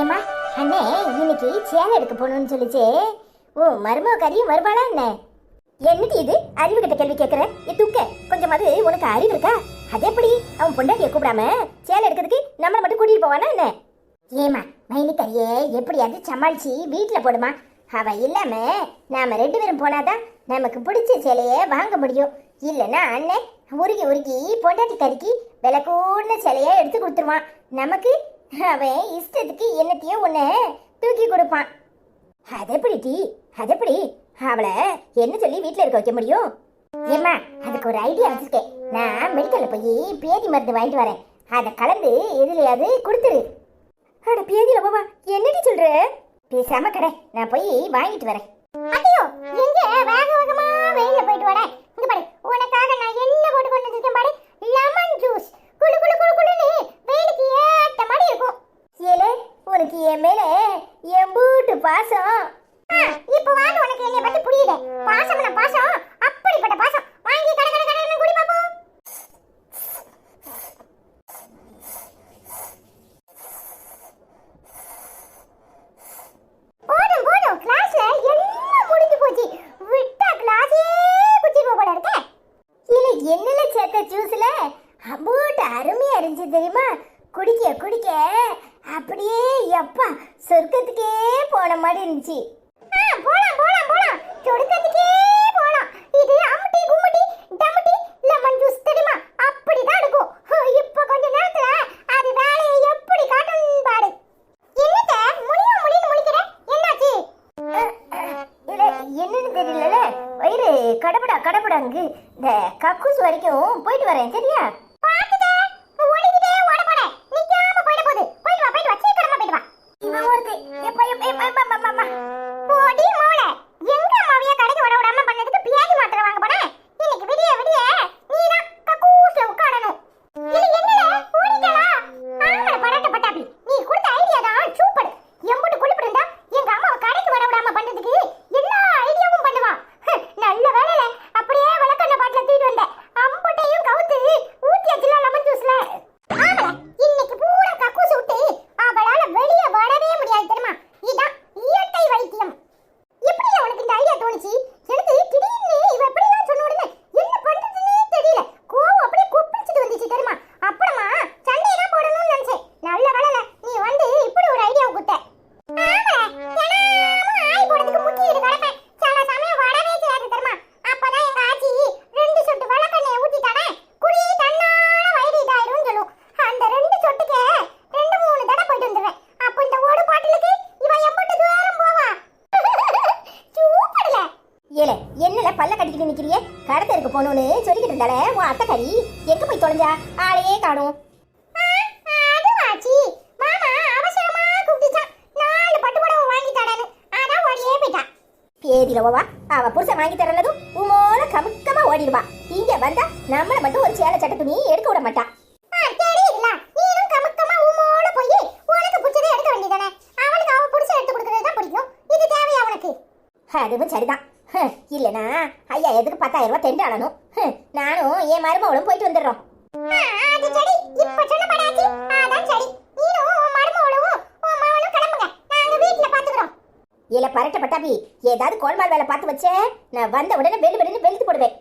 ஏமா அண்ணே இன்னைக்கு சேலை எடுக்க போகணும்னு சொல்லிச்சே. ஓ மருமக கறியும் வருவாளா என்ன? என்னடி இது அறிவு கிட்ட கேள்வி கேட்கற? துக்க கொஞ்சமாவது உனக்கு அறிவு இருக்கா? அது எப்படி அவன் பொண்டாட்டியை கூப்பிடாம சேலை எடுக்கிறதுக்கு நம்மளை மட்டும் கூட்டிட்டு போவானா என்ன? ஏமா மைனி கறியே எப்படியாவது சமாளிச்சு வீட்டுல போடுமா. அவ இல்லாம நாம 2 பேரும் போனாதான் நமக்கு பிடிச்ச சேலையே வாங்க முடியும். இல்லைன்னா அண்ணன் உருகி உருகி பொண்டாட்டி கறிக்கு விலை கூடின சேலையை எடுத்து கொடுத்துருவான். நமக்கு அவன் இஷ்டத்துக்கு என்னத்தையோ ஒன்று தூக்கி கொடுப்பான். அதெப்படி டீ அதெப்படி அவளை என்ன சொல்லி வீட்டில் இருக்க வைக்க முடியும்? ஏம்மா அதுக்கு ஒரு ஐடியா வச்சிருக்கேன். நான் மெடிக்கலில் போய் பேதி மருந்து வாங்கிட்டு வரேன். அதை கலந்து எதுலையாவது கொடுத்துரு. அட பேதியில பாபா என்னடி சொல்ற? பேசாம கடை நான் போய் வாங்கிட்டு வரேன். ஐயோ எங்க வேக வேகமா வெளியில போயிட்டு வரேன். இங்க பாரு உனக்காக நான் என்ன போட்டு கொண்டு வந்திருக்கேன் பாரு. லெமன் ஜூஸ் குளு குளு குளு குளுன்னு வெயிலுக்கு ஏத்த மாதிரி இருக்கும். ஏலே உனக்கு என் மேல எம்பூட்டு பாசம். இப்போ வாங்க உனக்கு என்னைய பத்தி புரியல. பாசம்னா பாசம், அப்படிப்பட்ட பாசம். வாங்கி கட கட கடன்னு குடி பாப்போம். போதும் போதும் கிளாஸ்ல எல்லாம் முடிஞ்சு போச்சு. விட்டா கிளாஸே குச்சி போட இருக்க. இல்ல என்னல சேர்த்த ஜூஸ்ல அம்பூட்டு அருமையா இருந்துச்சு தெரியுமா? குடிக்க குடிக்க அப்படியே எப்பா சொர்க்கத்துக்கே போன மாதிரி இருந்துச்சு. போலாம் போலாம் போலாம் சொர்க்கத்துக்கே போலாம். இது அம்முட்டி கும்முட்டி டம்முட்டி லெமன் ஜூஸ் தெரியுமா? அப்படிதான் இருக்கும். இப்ப கொஞ்ச நேரத்துல அது வேலையை எப்படி காட்டும் பாரு. என்னத்த முடியும் முடிக்கிற? என்னாச்சு? இல்ல என்னன்னு தெரியல. வயிறு கடபடா கடபடாங்கு. இந்த கக்கூஸ் வரைக்கும் போயிட்டு வரேன் சரியா? பல்ல கட்டிக்கிட்டு நிக்கிறியே. கடத்தருக்கு போகணும்னு சொல்லிக்கிட்டு இருந்தாலே உன் அத்தைக்காரி எங்க போய் தொலைஞ்சா? ஆளையே காணும். பேதிலவா அவ புருஷன் வாங்கி தரலதும் உமோல கமுக்கமா ஓடிடுவா. இங்க வந்தா நம்மள மட்டும் ஒரு சேலை சட்டை துணி எடுக்க விட மாட்டா. அதுவும் சரிதான். இல்லனா ஐயா எதுக்கு 10,000 ரூபாய் டெண்ட் ஆளணும்? நானும் என் மருமகளும் போயிட்டு வந்துடுறோம். இல்ல பரட்ட பட்டாபி ஏதாவது கோல்மால் வேலை பார்த்து வச்சே நான் வந்த உடனே வெள்ளு வெளுன்னு வெளுத்து போடுவேன்.